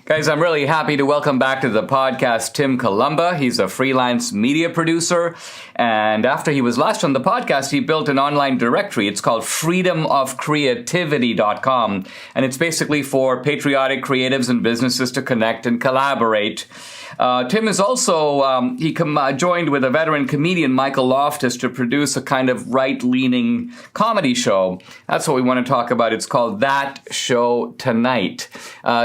Guys, I'm really happy to welcome back to the podcast Tim Columba. He's a freelance media producer. And after he was last on the podcast, he built an online directory. It's called freedomofcreativity.com. And it's basically for patriotic creatives and businesses to connect and collaborate. Tim is also, joined with a veteran comedian, Michael Loftus, to produce a kind of right-leaning comedy show. That's what we want to talk about. It's called That Show Tonight.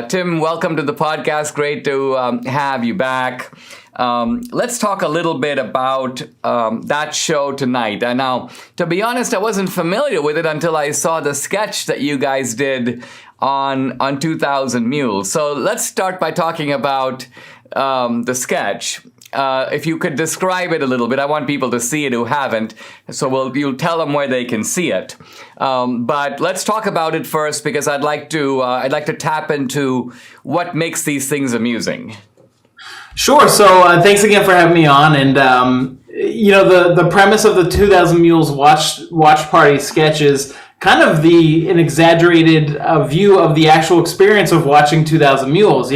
Tim, welcome to the podcast. Great to have you back. Let's talk a little bit about That Show Tonight. And now, to be honest, I wasn't familiar with it until I saw the sketch that you guys did on 2000 Mules. So let's start by talking about the sketch. If you could describe it a little bit, I want people to see it who haven't. So you'll tell them where they can see it. But let's talk about it first, because I'd like to tap into what makes these things amusing. Sure. So thanks again for having me on. And the premise of the 2000 Mules watch party sketch is kind of an exaggerated view of the actual experience of watching 2000 Mules.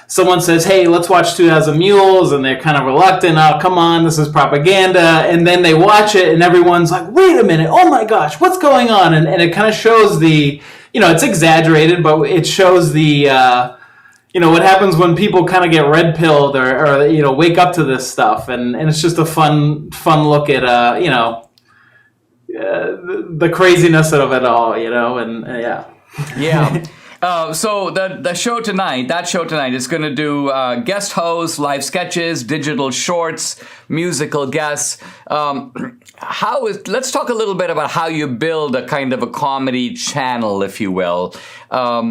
Someone says, hey, let's watch 2000 Mules, and they're kind of reluctant. Oh, come on, this is propaganda. And then they watch it, and everyone's like, wait a minute, oh my gosh, what's going on? And it kind of shows it's exaggerated, but it shows what happens when people kind of get red-pilled or wake up to this stuff. And it's just a fun look at, the craziness of it all, and yeah. Yeah. So the show tonight, That Show Tonight, is going to do guest hosts, live sketches, digital shorts, musical guests. Let's talk a little bit about how you build a kind of a comedy channel, if you will. Are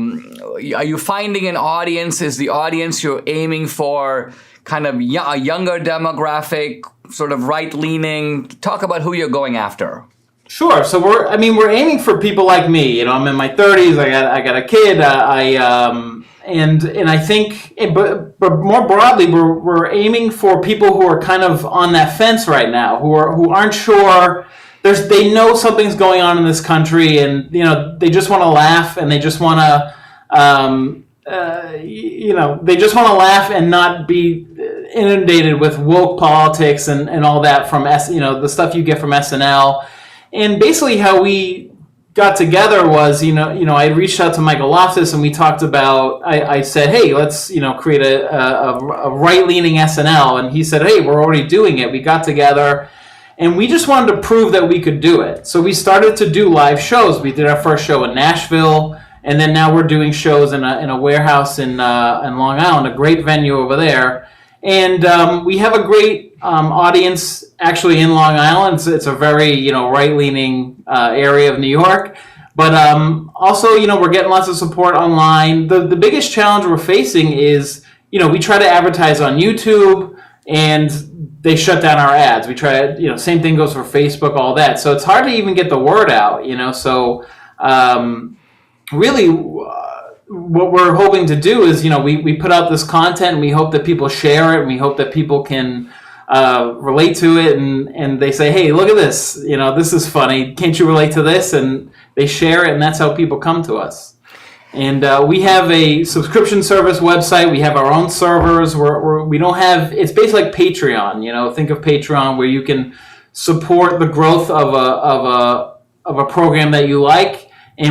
you finding an audience? Is the audience you're aiming for kind of a younger demographic, sort of right-leaning? Talk about who you're going after. Sure. So we're aiming for people like me. I'm in my 30s. I got a kid. And I think, but more broadly, we're aiming for people who are kind of on that fence right now, who aren't sure. They know something's going on in this country, and they just want to laugh, and they just want to, they just want to laugh and not be inundated with woke politics and all that from the stuff you get from SNL. And basically how we got together was, I reached out to Michael Loftus, and we talked about, I said, hey, let's, create a right-leaning SNL. And he said, hey, we're already doing it. We got together, and we just wanted to prove that we could do it. So we started to do live shows. We did our first show in Nashville, and then now we're doing shows in a warehouse in Long Island, a great venue over there. And we have a great audience actually in Long Island. It's a very right-leaning area of New York, but also we're getting lots of support online. The biggest challenge we're facing is we try to advertise on YouTube, and they shut down our ads. We try to same thing goes for Facebook, all that. So it's hard to even get the word out. So really. What we're hoping to do is, we put out this content, and we hope that people share it, and we hope that people can relate to it, and they say, hey, look at this, this is funny, can't you relate to this? And they share it, and that's how people come to us. And we have a subscription service website. We have our own servers. We don't have, it's basically like Patreon, think of Patreon, where you can support the growth of a program that you like.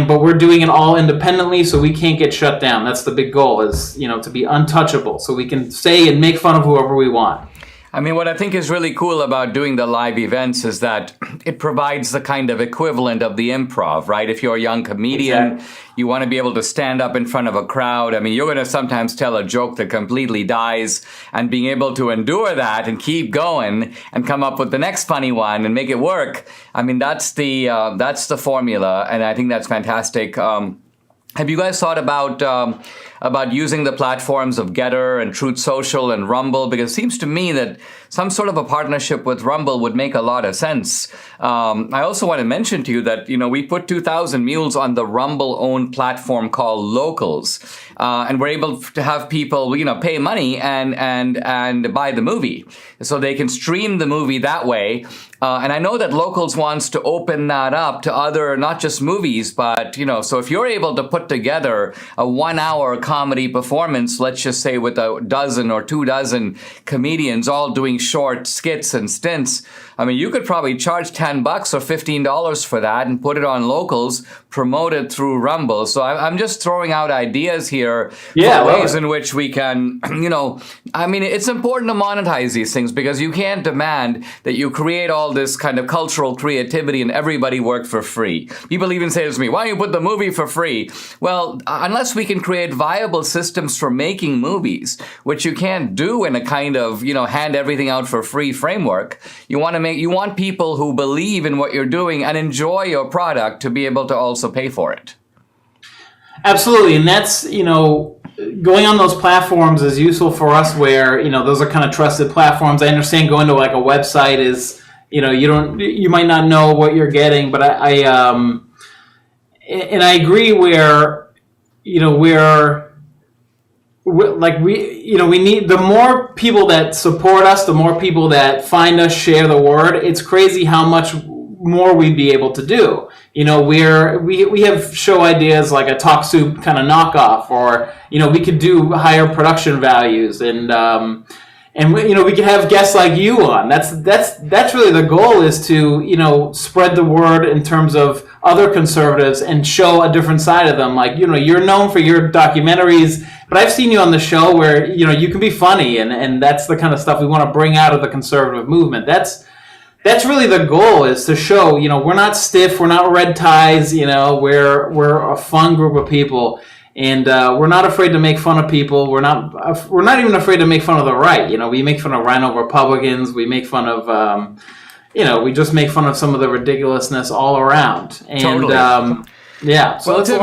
But we're doing it all independently, so we can't get shut down. That's the big goal, is to be untouchable, so we can say and make fun of whoever we want. I mean, what I think is really cool about doing the live events is that it provides the kind of equivalent of the improv, right? If you're a young comedian, exactly. You want to be able to stand up in front of a crowd. I mean, you're going to sometimes tell a joke that completely dies, and being able to endure that and keep going and come up with the next funny one and make it work. I mean, that's the formula, and I think that's fantastic. Have you guys thought about using the platforms of Getter and Truth Social and Rumble? Because it seems to me that some sort of a partnership with Rumble would make a lot of sense. I also want to mention to you that, we put 2000 Mules on the Rumble-owned platform called Locals. and we're able to have people, pay money and buy the movie, so they can stream the movie that way. And I know that Locals wants to open that up to other, not just movies, but, so if you're able to put together a 1-hour comedy performance, let's just say with a dozen or 24 comedians all doing short skits and stints, I mean, you could probably charge $10 or $15 for that and put it on Locals, promote it through Rumble. So I'm just throwing out ideas here for ways in which we can, it's important to monetize these things, because you can't demand that you create all this kind of cultural creativity and everybody work for free. People even say to me, why don't you put the movie for free? Well, unless we can create viable systems for making movies, which you can't do in a kind of, hand everything out for free framework. You want people who believe in what you're doing and enjoy your product to be able to also pay for it. Absolutely. And that's, going on those platforms is useful for us where, those are kind of trusted platforms. I understand going to like a website is, you might not know what you're getting, but I agree where, we need, the more people that support us, the more people that find us, share the word. It's crazy how much more we'd be able to do. We have show ideas like a Talk Soup kind of knockoff, or we could do higher production values, and we could have guests like you on. That's really the goal, is to spread the word in terms of other conservatives and show a different side of them. Like you're known for your documentaries, but I've seen you on the show where you can be funny, and that's the kind of stuff we want to bring out of the conservative movement. That's really the goal, is to show, we're not stiff, we're not red ties, we're a fun group of people, and we're not afraid to make fun of people. We're not even afraid to make fun of the right. We make fun of rhino Republicans. We make fun of, we just make fun of some of the ridiculousness all around. And, totally. Yeah. So well, Tim,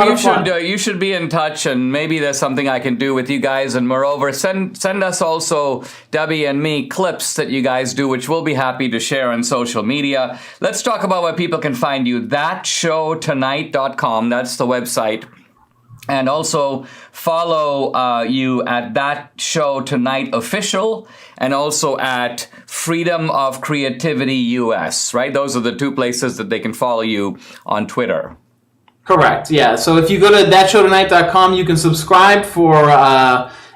you should be in touch, and maybe there's something I can do with you guys. And moreover, send us also, Debbie and me, clips that you guys do, which we'll be happy to share on social media. Let's talk about where people can find you. thatshowtonight.com. That's the website. And also follow you at That Show Tonight Official, and also at Freedom of Creativity US, right? Those are the two places that they can follow you on Twitter. Correct, yeah. So if you go to thatshowtonight.com, you can subscribe for,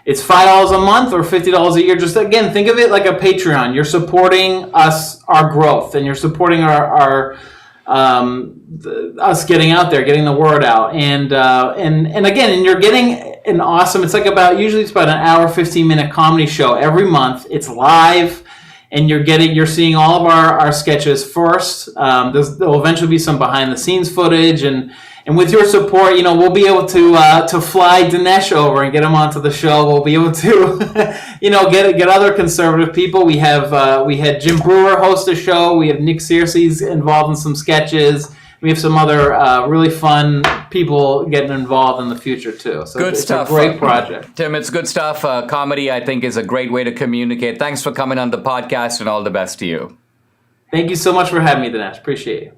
it's $5 a month or $50 a year. Just, again, think of it like a Patreon. You're supporting us, our growth, and you're supporting our us getting out there, getting the word out. And you're getting an awesome, usually it's about an hour, 15-minute comedy show every month. It's live. And you're seeing all of our sketches first. There'll eventually be some behind the scenes footage, and with your support, we'll be able to fly Dinesh over and get him onto the show. We'll be able to, get other conservative people. We had Jim Brewer host a show. We have Nick Searcy's involved in some sketches. We have some other really fun people getting involved in the future, too. So good stuff. It's a great project. Tim, it's good stuff. Comedy, I think, is a great way to communicate. Thanks for coming on the podcast, and all the best to you. Thank you so much for having me, Dinesh. Appreciate you.